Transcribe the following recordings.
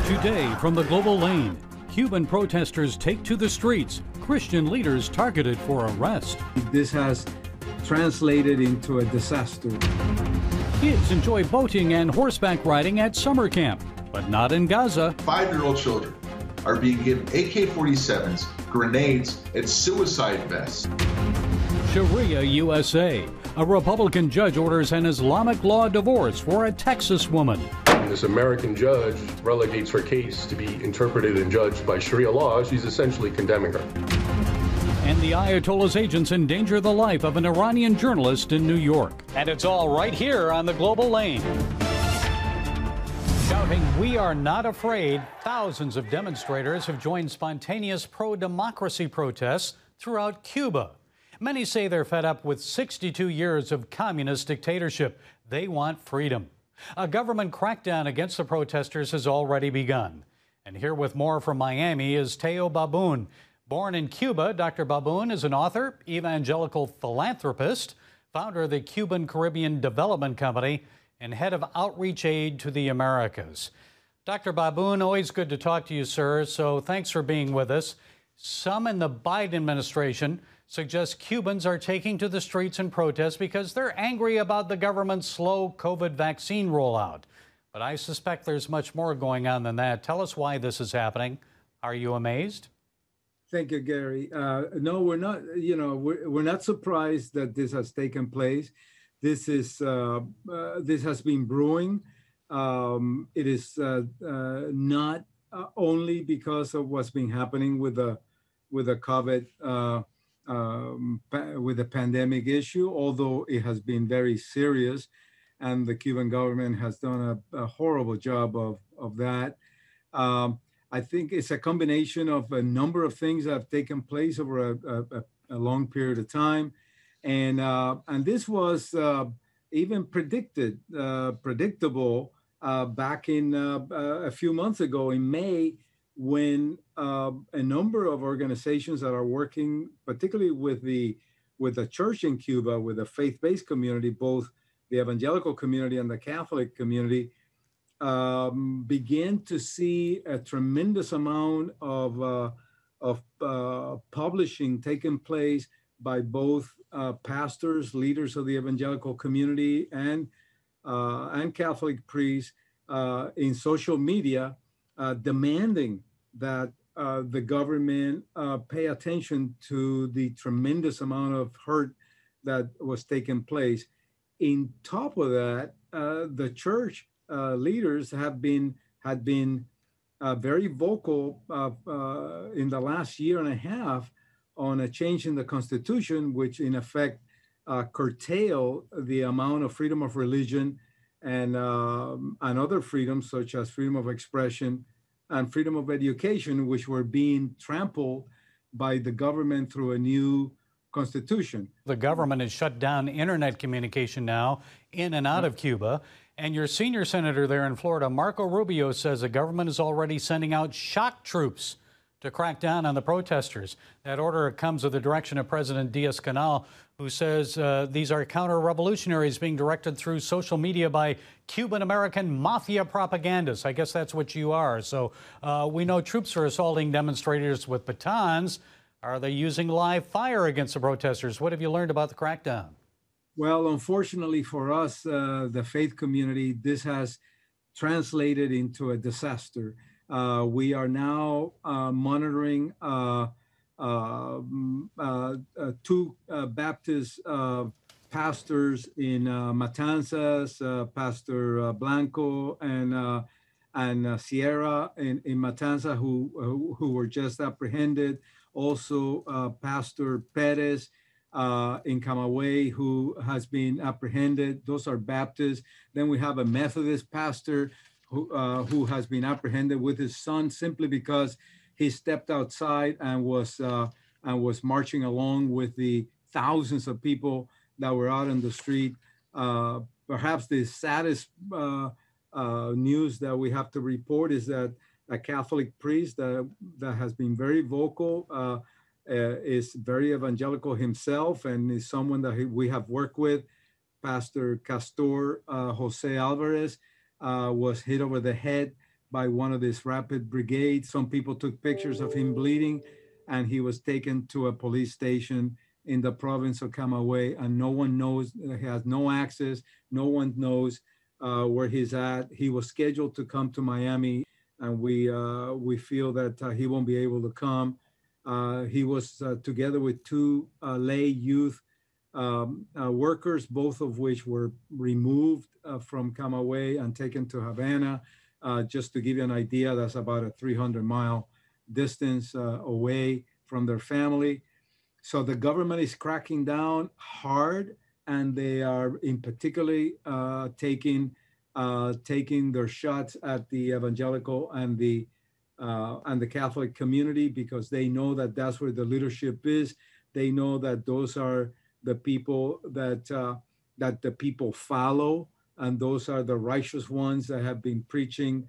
Today from the global lane, Cuban protesters take to the streets, Christian leaders targeted for arrest. This has translated into a disaster. Kids enjoy boating and horseback riding at summer camp, but not in Gaza. 5-year-old children are being given AK-47s, grenades, and suicide vests. Sharia USA. A Republican judge orders an Islamic law divorce for a Texas woman. This American judge relegates her case to be interpreted and judged by Sharia law. She's essentially condemning her. And the Ayatollah's agents endanger the life of an Iranian journalist in New York. And it's all right here on the global lane. Shouting, "We are not afraid," thousands of demonstrators have joined spontaneous pro-democracy protests throughout Cuba. Many say they're fed up with 62 years of communist dictatorship. They want freedom. A government crackdown against the protesters has already begun. And here with more from Miami is Teo Baboon. Born in Cuba, Dr. Baboon is an author, evangelical philanthropist, founder of the Cuban Caribbean Development Company, and head of outreach aid to the Americas. Dr. Baboon, always good to talk to you, sir, so thanks for being with us. Some in the Biden administration suggest Cubans are taking to the streets in protest because they're angry about the government's slow COVID vaccine rollout. But I suspect there's much more going on than that. Tell us why this is happening. Are you amazed? Thank you, Gary. No, we're not. We're not surprised that this has taken place. This has been brewing. It is not only because of what's been happening with the COVID. With the pandemic issue, although it has been very serious, and the Cuban government has done a horrible job of that. I think it's a combination of a number of things that have taken place over a long period of time, and this was even predictable back in a few months ago in May, when a number of organizations that are working, particularly with the church in Cuba, with the faith-based community, both the evangelical community and the Catholic community, began to see a tremendous amount of publishing taking place by both pastors, leaders of the evangelical community, and Catholic priests in social media, demanding that the government pay attention to the tremendous amount of hurt that was taking place. In top of that, the church leaders had been very vocal in the last year and a half on a change in the Constitution, which in effect curtail the amount of freedom of religion and other freedoms such as freedom of expression and freedom of education, which were being trampled by the government through a new constitution. The government has shut down internet communication now in and out of Cuba. And your senior senator there in Florida, Marco Rubio, says the government is already sending out shock troops to crack down on the protesters. That order comes with the direction of President Diaz-Canel, who says these are counter-revolutionaries being directed through social media by Cuban-American mafia propagandists. I guess that's what you are. So we know troops are assaulting demonstrators with batons. Are they using live fire against the protesters? What have you learned about the crackdown? Well, unfortunately for us, the faith community, this has translated into a disaster. We are now monitoring two Baptist pastors in Matanzas, Pastor Blanco and Sierra in Matanzas, who were just apprehended. Also, Pastor Perez in Camagüey, who has been apprehended. Those are Baptists. Then we have a Methodist pastor who has been apprehended with his son simply because he stepped outside and was marching along with the thousands of people that were out on the street. Perhaps the saddest news that we have to report is that a Catholic priest that has been very vocal, is very evangelical himself, and is someone that we have worked with. Pastor Castor Jose Alvarez was hit over the head by one of these rapid brigades. Some people took pictures of him bleeding, and he was taken to a police station in the province of Camagüey, and no one knows, he has no access, no one knows where he's at. He was scheduled to come to Miami, and we feel that he won't be able to come. He was together with two lay youth workers, both of which were removed from Camagüey and taken to Havana. Just to give you an idea, that's about a 300-mile distance away from their family. So the government is cracking down hard, and they are in particularly taking their shots at the evangelical and the Catholic community, because they know that that's where the leadership is. They know that those are the people that the people follow, and those are the righteous ones that have been preaching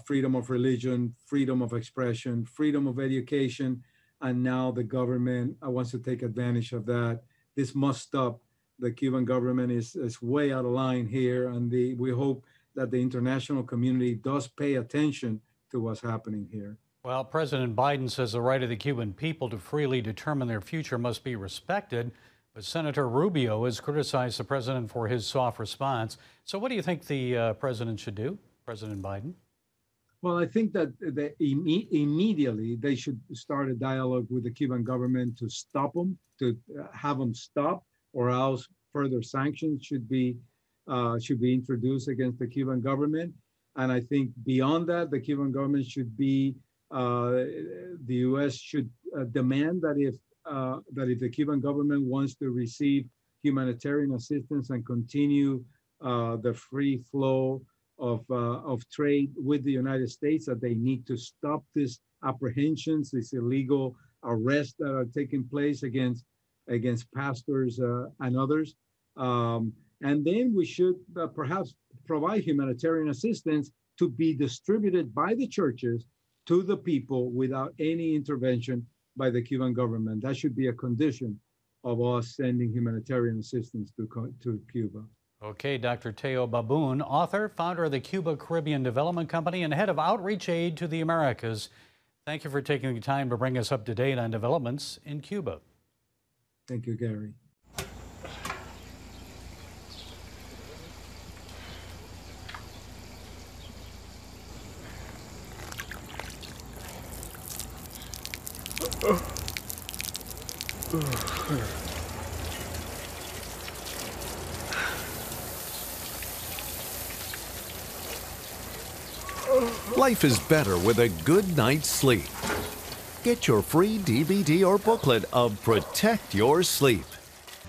freedom of religion, freedom of expression, freedom of education, and now the government wants to take advantage of that. This must stop. The Cuban government is way out of line here, and we hope that the international community does pay attention to what's happening here. Well, President Biden says the right of the Cuban people to freely determine their future must be respected, but Senator Rubio has criticized the president for his soft response. So what do you think the president should do, President Biden? Well, I think that immediately they should start a dialogue with the Cuban government to stop them, to have them stop, or else further sanctions should be introduced against the Cuban government. And I think beyond that, the Cuban government should be, the U.S. should demand that if the Cuban government wants to receive humanitarian assistance and continue the free flow of trade with the United States, that they need to stop these apprehensions, these illegal arrests that are taking place against pastors and others. And then we should perhaps provide humanitarian assistance to be distributed by the churches to the people without any intervention by the Cuban government. That should be a condition of us sending humanitarian assistance to Cuba. Okay, Dr. Teo Baboon, author, founder of the Cuba Caribbean Development Company, and head of Outreach Aid to the Americas. Thank you for taking the time to bring us up to date on developments in Cuba. Thank you, Gary. Life is better with a good night's sleep. Get your free DVD or booklet of Protect Your Sleep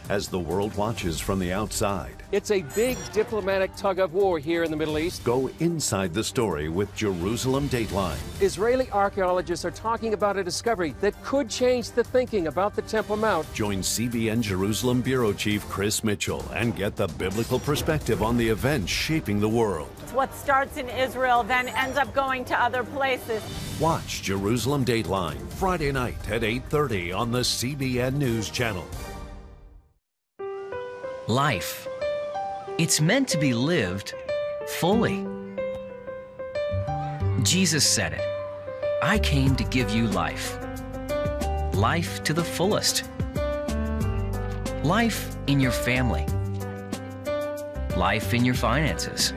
as the world watches from the outside. It's a big diplomatic tug of war here in the Middle East. Go inside the story with Jerusalem Dateline. Israeli archaeologists are talking about a discovery that could change the thinking about the Temple Mount. Join CBN Jerusalem Bureau Chief Chris Mitchell and get the biblical perspective on the events shaping the world. What starts in Israel then ends up going to other places. Watch Jerusalem Dateline Friday night at 8:30 on the CBN News Channel. Life. It's meant to be lived fully. Jesus said it. I came to give you life. Life to the fullest. Life in your family. Life in your finances.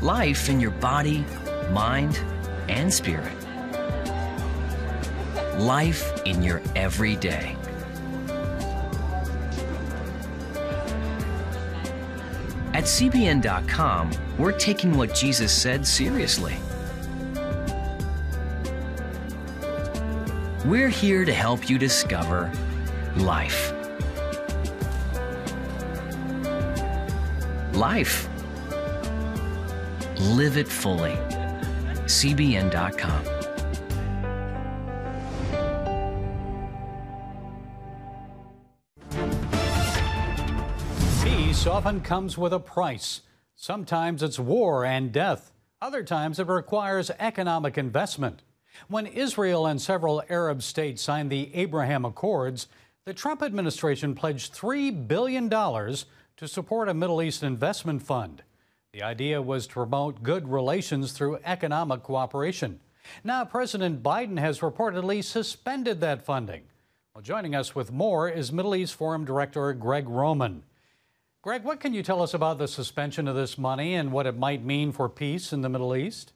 Life in your body, mind, and spirit. Life in your everyday. At CBN.com, we're taking what Jesus said seriously. We're here to help you discover life. Life. Live it fully. CBN.com. Peace often comes with a price. Sometimes it's war and death. Other times it requires economic investment. When Israel and several Arab states signed the Abraham Accords, the Trump administration pledged $3 billion to support a Middle East investment fund. The idea was to promote good relations through economic cooperation. Now, President Biden has reportedly suspended that funding. Well, joining us with more is Middle East Forum Director Greg Roman. Greg, what can you tell us about the suspension of this money and what it might mean for peace in the Middle East?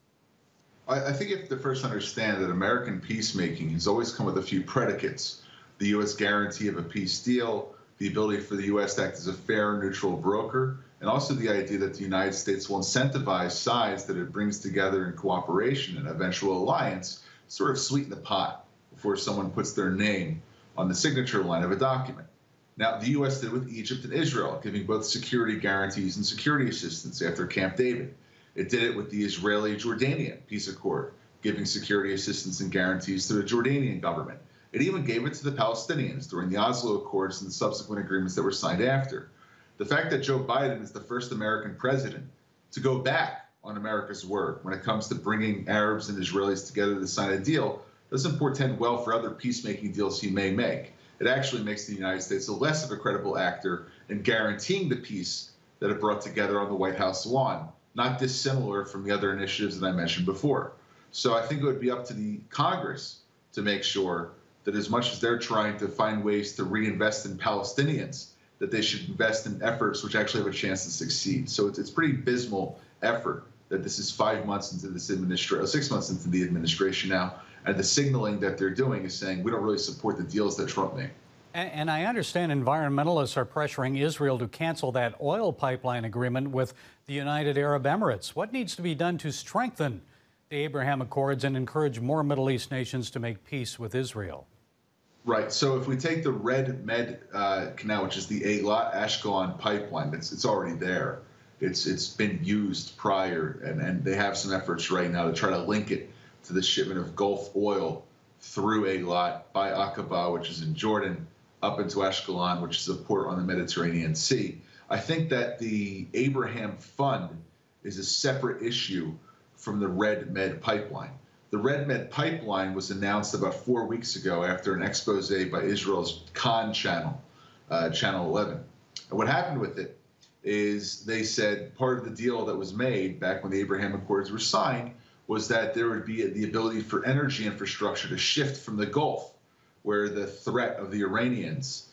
I think you have to first understand that American peacemaking has always come with a few predicates. The U.S. guarantee of a peace deal, the ability for the U.S. to act as a fair, neutral broker, and also the idea that the United States will incentivize sides that it brings together in cooperation and eventual alliance, sort of sweeten the pot before someone puts their name on the signature line of a document. Now, the U.S. did with Egypt and Israel, giving both security guarantees and security assistance after Camp David. It did it with the Israeli-Jordanian peace accord, giving security assistance and guarantees to the Jordanian government. It even gave it to the Palestinians during the Oslo Accords and the subsequent agreements that were signed after. The fact that Joe Biden is the first American president to go back on America's word when it comes to bringing Arabs and Israelis together to sign a deal doesn't portend well for other peacemaking deals he may make. It actually makes the United States a less of a credible actor in guaranteeing the peace that it brought together on the White House lawn, not dissimilar from the other initiatives that I mentioned before. So I think it would be up to the Congress to make sure that as much as they're trying to find ways to reinvest in Palestinians, that they should invest in efforts which actually have a chance to succeed. So it's pretty abysmal effort that this is 5 months into this administration, 6 months into the administration now, and the signaling that they're doing is saying we don't really support the deals that Trump made. And I understand environmentalists are pressuring Israel to cancel that oil pipeline agreement with the United Arab Emirates. What needs to be done to strengthen the Abraham Accords and encourage more Middle East nations to make peace with Israel? Right. So if we take the Red Med Canal, which is the Eilat Ashkelon pipeline, it's already there. It's been used prior, and they have some efforts right now to try to link it to the shipment of Gulf oil through Eilat by Aqaba, which is in Jordan, up into Ashkelon, which is a port on the Mediterranean Sea. I think that the Abraham Fund is a separate issue from the Red Med pipeline. The Red Med pipeline was announced about 4 weeks ago after an expose by Israel's Khan channel, Channel 11. And what happened with it is they said part of the deal that was made back when the Abraham Accords were signed was that there would be the ability for energy infrastructure to shift from the Gulf, where the threat of the Iranians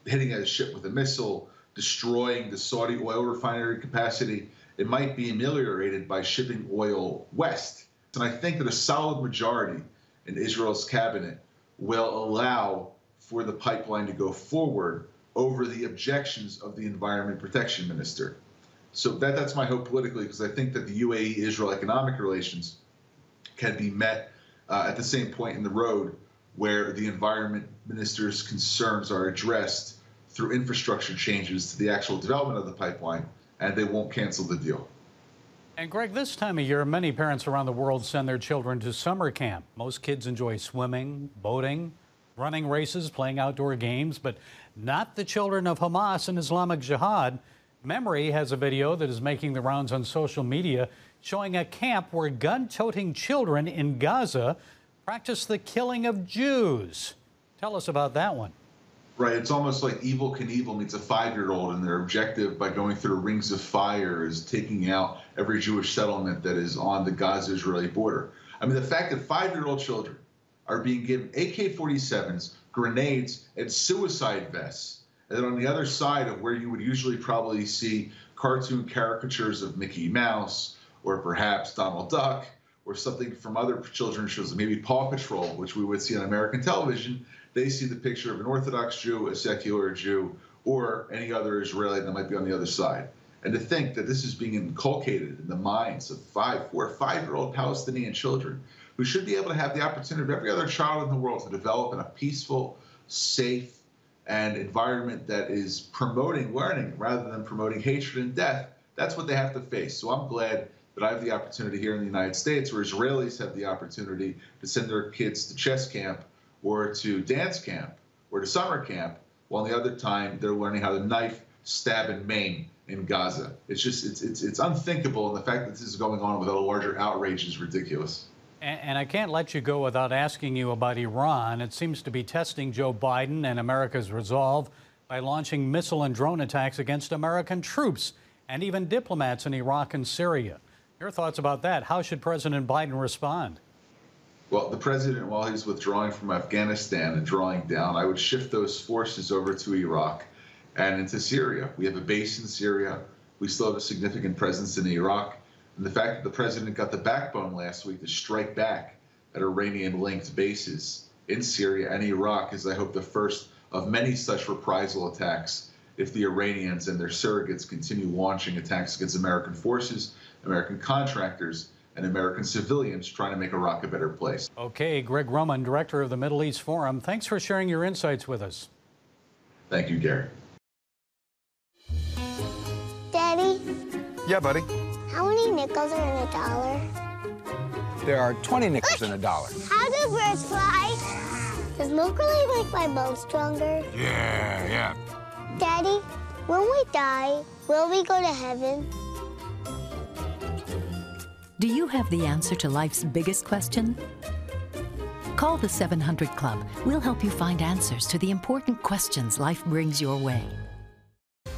hitting a ship with a missile, destroying the Saudi oil refinery capacity, it might be ameliorated by shipping oil west. And I think that a solid majority in Israel's cabinet will allow for the pipeline to go forward over the objections of the Environment Protection Minister. So that's my hope politically, because I think that the UAE-Israel economic relations can be met at the same point in the road where the Environment Minister's concerns are addressed through infrastructure changes to the actual development of the pipeline, and they won't cancel the deal. And Greg, this time of year, many parents around the world send their children to summer camp. Most kids enjoy swimming, boating, running races, playing outdoor games, but not the children of Hamas and Islamic Jihad. Memory has a video that is making the rounds on social media showing a camp where gun-toting children in Gaza practice the killing of Jews. Tell us about that one. Right, it's almost like Evel Knievel meets a 5-year-old, and their objective by going through rings of fire is taking out every Jewish settlement that is on the Gaza-Israeli border. I mean, the fact that 5-year-old children are being given AK-47s, grenades, and suicide vests, and then on the other side of where you would usually probably see cartoon caricatures of Mickey Mouse, or perhaps Donald Duck, or something from other children's shows, maybe Paw Patrol, which we would see on American television, they see the picture of an Orthodox Jew, a secular Jew, or any other Israeli that might be on the other side. And to think that this is being inculcated in the minds of 4 or 5-year-old Palestinian children who should be able to have the opportunity of every other child in the world to develop in a peaceful, safe, and environment that is promoting learning rather than promoting hatred and death, that's what they have to face. So I'm glad that I have the opportunity here in the United States, where Israelis have the opportunity to send their kids to chess camp or to dance camp or to summer camp, while the other time they're learning how to knife, stab, and maim in Gaza. It's just, it's unthinkable, and the fact that this is going on without a larger outrage is ridiculous. And I can't let you go without asking you about Iran. It seems to be testing Joe Biden and America's resolve by launching missile and drone attacks against American troops and even diplomats in Iraq and Syria. Your thoughts about that? How should President Biden respond? Well, the president, while he's withdrawing from Afghanistan and drawing down, I would shift those forces over to Iraq and into Syria. We have a base in Syria. We still have a significant presence in Iraq. And the fact that the president got the backbone last week to strike back at Iranian-linked bases in Syria and Iraq is, I hope, the first of many such reprisal attacks if the Iranians and their surrogates continue launching attacks against American forces, American contractors, and American civilians trying to make Iraq a better place. Okay, Greg Roman, director of the Middle East Forum, thanks for sharing your insights with us. Thank you, Gary. Daddy? Yeah, buddy? How many nickels are in a dollar? There are 20 nickels in a dollar. How do birds fly? Does milk really make my bones stronger? Yeah. Daddy, when we die, will we go to heaven? Do you have the answer to life's biggest question? Call the 700 Club. We'll help you find answers to the important questions life brings your way.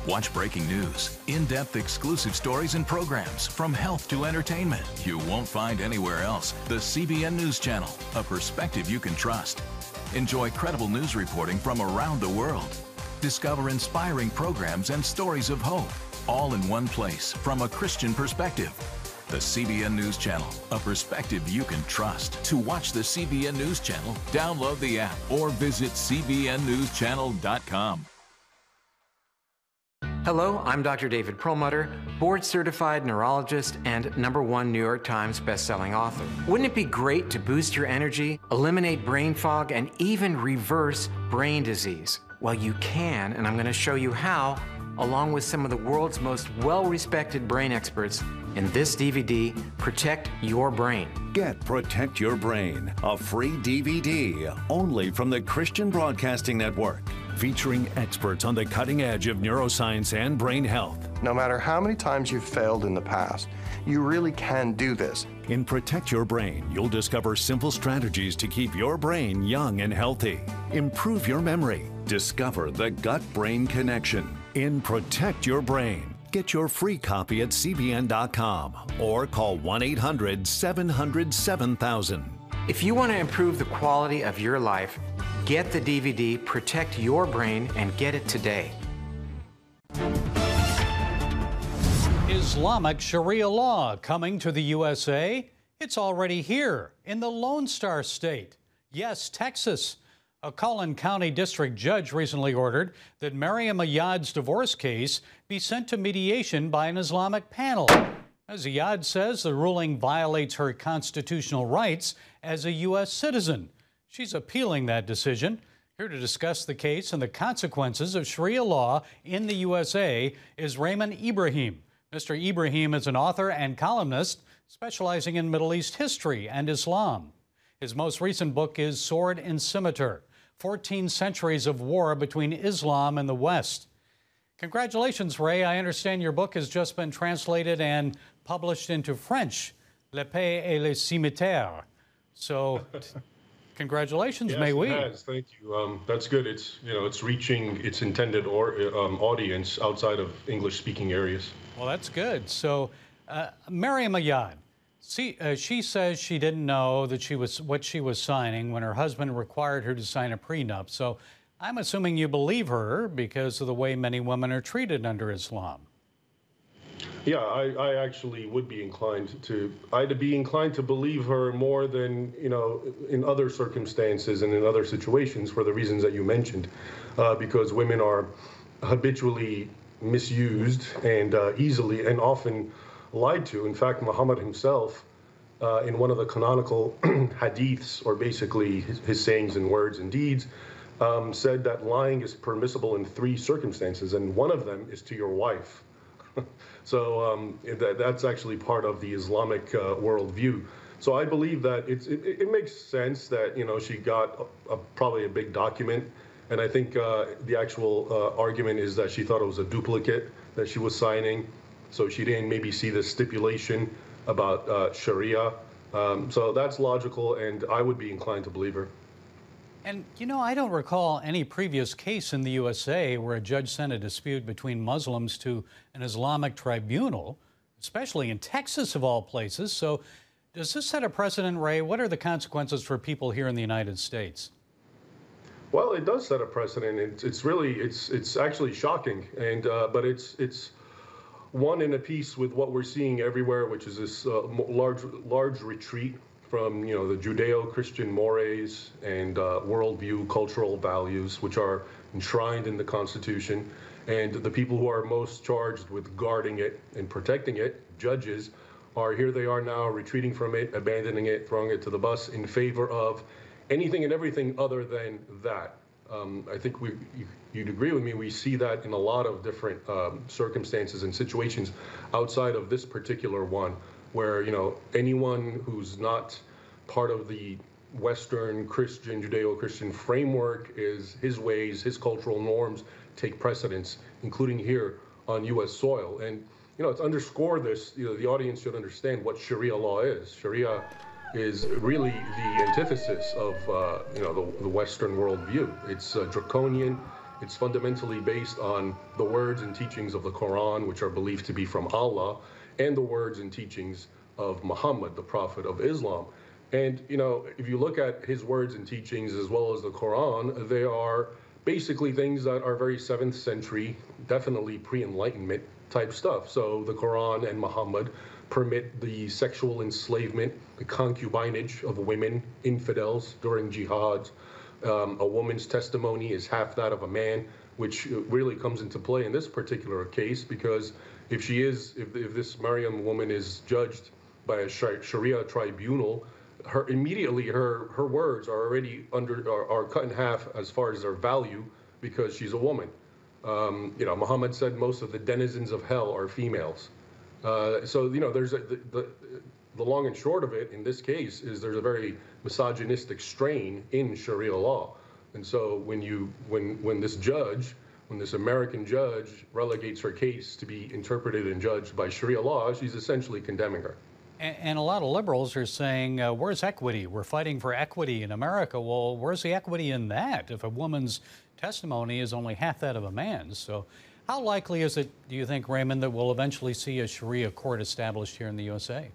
Watch breaking news, in-depth exclusive stories and programs from health to entertainment you won't find anywhere else. The CBN News Channel, a perspective you can trust. Enjoy credible news reporting from around the world. Discover inspiring programs and stories of hope, all in one place from a Christian perspective. The CBN News Channel, a perspective you can trust. To watch the CBN News Channel, download the app or visit cbnnewschannel.com. Hello, I'm Dr. David Perlmutter, board-certified neurologist and #1 New York Times best-selling author. Wouldn't it be great to boost your energy, eliminate brain fog, and even reverse brain disease? Well, you can, and I'm going to show you how, along with some of the world's most well-respected brain experts in this DVD, Protect Your Brain. Get Protect Your Brain, a free DVD only from the Christian Broadcasting Network, featuring experts on the cutting edge of neuroscience and brain health. No matter how many times you've failed in the past, you really can do this. In Protect Your Brain, you'll discover simple strategies to keep your brain young and healthy. Improve your memory. Discover the gut-brain connection. In Protect Your Brain, get your free copy at cbn.com or call 1-800-700-7000. If you want to improve the quality of your life, get the DVD Protect Your Brain and get it today. Islamic Sharia law coming to the USA? It's already here in the Lone Star State. Yes, Texas. A Collin County District Judge recently ordered that Maryam Ayad's divorce case be sent to mediation by an Islamic panel. As Ayad says, the ruling violates her constitutional rights as a U.S. citizen. She's appealing that decision. Here to discuss the case and the consequences of Sharia law in the USA is Raymond Ibrahim. Mr. Ibrahim is an author and columnist specializing in Middle East history and Islam. His most recent book is Sword and Scimitar, 14 Centuries of War Between Islam and the West. Congratulations, Ray. I understand your book has just been translated and published into French, L'Épée et le Cimetière. So, congratulations, yes, may we? It has. Thank you. That's good. It's it's reaching its intended audience outside of English-speaking areas. Well, that's good. So, Maryam Ayad, she says she didn't know that what she was signing when her husband required her to sign a prenup. So, I'm assuming you believe her because of the way many women are treated under Islam. Yeah, I actually would be inclined to. I'd be inclined to believe her more than in other circumstances and in other situations for the reasons that you mentioned, because women are habitually misused and easily and often lied to. In fact, Muhammad himself, in one of the canonical hadiths, or basically his sayings and words and deeds, said that lying is permissible in 3 circumstances, and one of them is to your wife. So that's actually part of the Islamic worldview. So I believe that it makes sense that she got probably a big document, and I think the actual argument is that she thought it was a duplicate that she was signing, so she didn't maybe see the stipulation about Sharia. So that's logical, and I would be inclined to believe her. And, you know, I don't recall any previous case in the USA where a judge sent a dispute between Muslims to an Islamic tribunal, especially in Texas, of all places. So does this set a precedent, Ray? What are the consequences for people here in the United States? Well, it does set a precedent. It's actually shocking, and but it's one in a piece with what we're seeing everywhere, which is this large retreat from the Judeo-Christian mores and worldview, cultural values, which are enshrined in the Constitution, and the people who are most charged with guarding it and protecting it, judges, are here. They are now retreating from it, abandoning it, throwing it to the bus in favor of anything and everything other than that. I think you'd agree with me. We see that in a lot of different circumstances and situations outside of this particular one, where anyone who's not part of the Western Christian, Judeo-Christian framework, is his ways, his cultural norms take precedence, including here on U.S. soil. And to underscore this, the audience should understand what Sharia law is. Sharia is really the antithesis of the Western worldview. It's draconian. It's fundamentally based on the words and teachings of the Quran, which are believed to be from Allah, and the words and teachings of Muhammad, the Prophet of Islam. And if you look at his words and teachings as well as the Quran, they are basically things that are very 7th century, definitely pre-Enlightenment type stuff. So the Quran and Muhammad permit the sexual enslavement, the concubinage of women, infidels during jihads. A woman's testimony is half that of a man, which really comes into play in this particular case, because if this Maryam woman is judged by a Sharia tribunal, her words are already are cut in half as far as their value, because she's a woman. Muhammad said most of the denizens of hell are females. So there's the long and short of it in this case is there's a very misogynistic strain in Sharia law, and so when this American judge relegates her case to be interpreted and judged by Sharia law, she's essentially condemning her. And a lot of liberals are saying, where's equity? We're fighting for equity in America. Well, where's the equity in that if a woman's testimony is only half that of a man's? So how likely is it, do you think, Raymond, that we'll eventually see a Sharia court established here in the USA?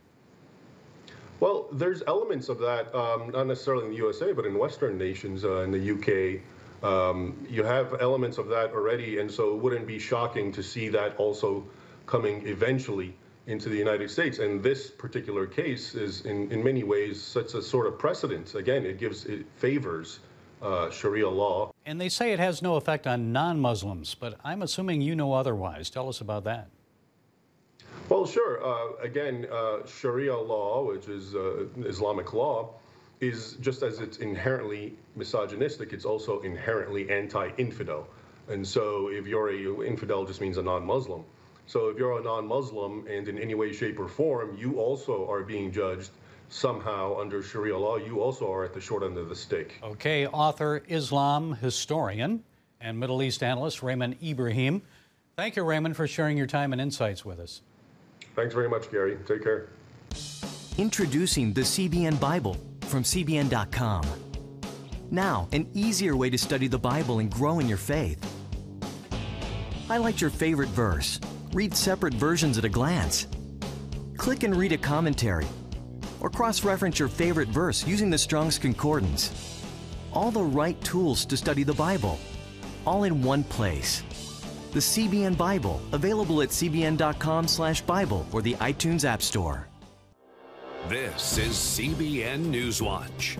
Well, there's elements of that, not necessarily in the USA, but in Western nations, in the UK. You have elements of that already, and so it wouldn't be shocking to see that also coming eventually into the United States. And this particular case is, in many ways, sets a sort of precedent. Again, it favors Sharia law. And they say it has no effect on non-Muslims, but I'm assuming you know otherwise. Tell us about that. Well, sure. Again, Sharia law, which is Islamic law, is just as it's inherently misogynistic, it's also inherently anti-infidel. And so if you're infidel just means a non-Muslim. So if you're a non-Muslim and in any way, shape, or form, you also are being judged somehow under Sharia law. You also are at the short end of the stick. Okay, author, Islam historian, and Middle East analyst Raymond Ibrahim. Thank you, Raymond, for sharing your time and insights with us. Thanks very much, Gary. Take care. Introducing the CBN Bible from CBN.com. Now, an easier way to study the Bible and grow in your faith. Highlight your favorite verse. Read separate versions at a glance. Click and read a commentary. Or cross-reference your favorite verse using the Strong's Concordance. All the right tools to study the Bible, all in one place. The CBN Bible, available at cbn.com/Bible or the iTunes App Store. This is CBN Newswatch.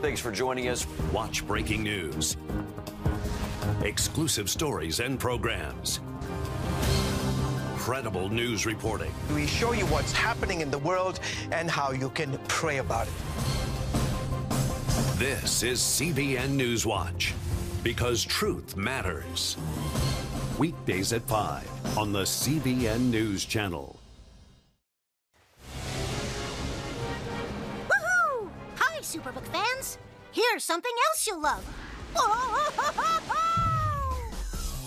Thanks for joining us. Watch breaking news, exclusive stories and programs, credible news reporting. We show you what's happening in the world and how you can pray about it. This is CBN Newswatch, because truth matters. Weekdays at 5 on the CBN News Channel. Woohoo! Hi, Superbook fans. Here's something else you'll love.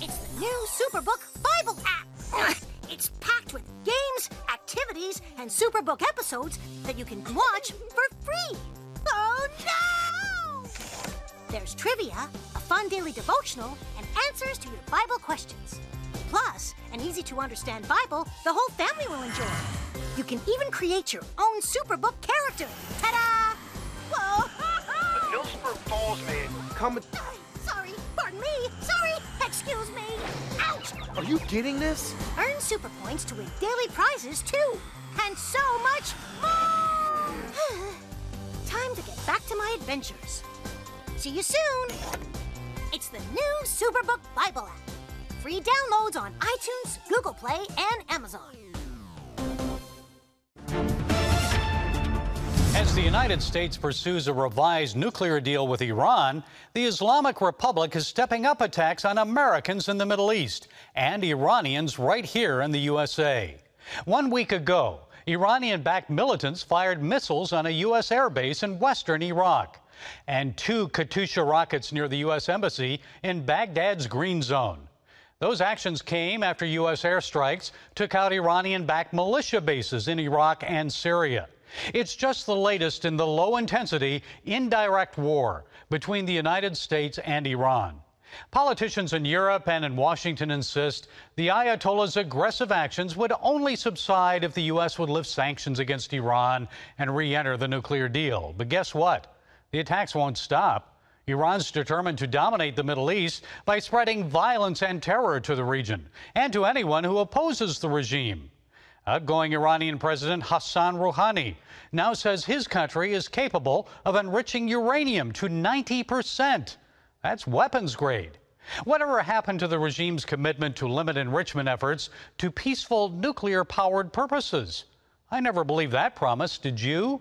It's the new Superbook Bible app. It's packed with games, activities, and Superbook episodes that you can watch for free. Oh, no! There's trivia, a fun daily devotional, and answers to your Bible questions. Plus, an easy-to-understand Bible the whole family will enjoy. You can even create your own Superbook character. Ta-da! Whoa! The Millsburg Falls man coming. Sorry, pardon me. Sorry, excuse me. Ouch! Are you getting this? Earn super points to win daily prizes, too. And so much more! Time to get back to my adventures. See you soon. It's the new Superbook Bible app. Free downloads on iTunes, Google Play, and Amazon. As the United States pursues a revised nuclear deal with Iran, the Islamic Republic is stepping up attacks on Americans in the Middle East and Iranians right here in the USA. 1 week ago, Iranian-backed militants fired missiles on a U.S. airbase in western Iraq and 2 Katyusha rockets near the U.S. Embassy in Baghdad's Green Zone. Those actions came after U.S. airstrikes took out Iranian-backed militia bases in Iraq and Syria. It's just the latest in the low-intensity, indirect war between the United States and Iran. Politicians in Europe and in Washington insist the Ayatollah's aggressive actions would only subside if the U.S. would lift sanctions against Iran and re-enter the nuclear deal. But guess what? The attacks won't stop. Iran's determined to dominate the Middle East by spreading violence and terror to the region and to anyone who opposes the regime. Outgoing Iranian President Hassan Rouhani now says his country is capable of enriching uranium to 90%. That's weapons grade. Whatever happened to the regime's commitment to limit enrichment efforts to peaceful nuclear-powered purposes? I never believed that promise, did you?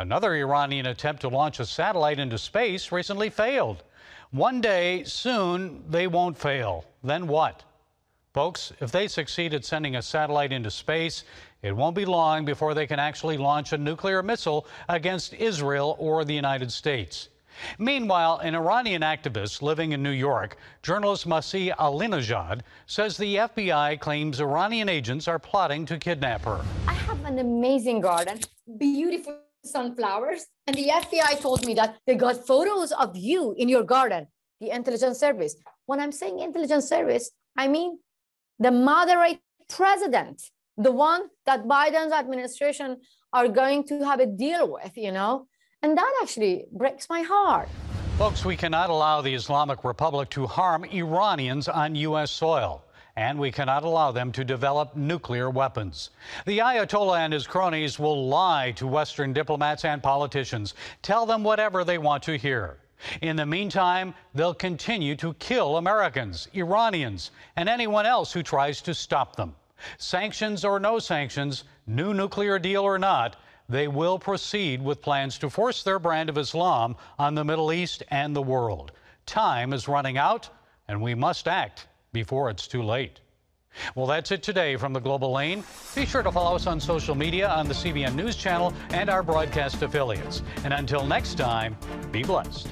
Another Iranian attempt to launch a satellite into space recently failed. One day, soon, they won't fail. Then what? Folks, if they succeed at sending a satellite into space, it won't be long before they can actually launch a nuclear missile against Israel or the United States. Meanwhile, an Iranian activist living in New York, journalist Masih Alinejad, says the FBI claims Iranian agents are plotting to kidnap her. I have an amazing garden, beautiful sunflowers, and the FBI told me that they got photos of you in your garden, the intelligence service. When I'm saying intelligence service, I mean the moderate president, the one that Biden's administration are going to have a deal with, you know? And that actually breaks my heart. Folks, we cannot allow the Islamic Republic to harm Iranians on U.S. soil, and we cannot allow them to develop nuclear weapons. The Ayatollah and his cronies will lie to Western diplomats and politicians, tell them whatever they want to hear. In the meantime, they'll continue to kill Americans, Iranians, and anyone else who tries to stop them. Sanctions or no sanctions, new nuclear deal or not, they will proceed with plans to force their brand of Islam on the Middle East and the world. Time is running out, and we must act before it's too late. Well, that's it today from the Global Lane. Be sure to follow us on social media on the CBN News Channel and our broadcast affiliates. And until next time, be blessed.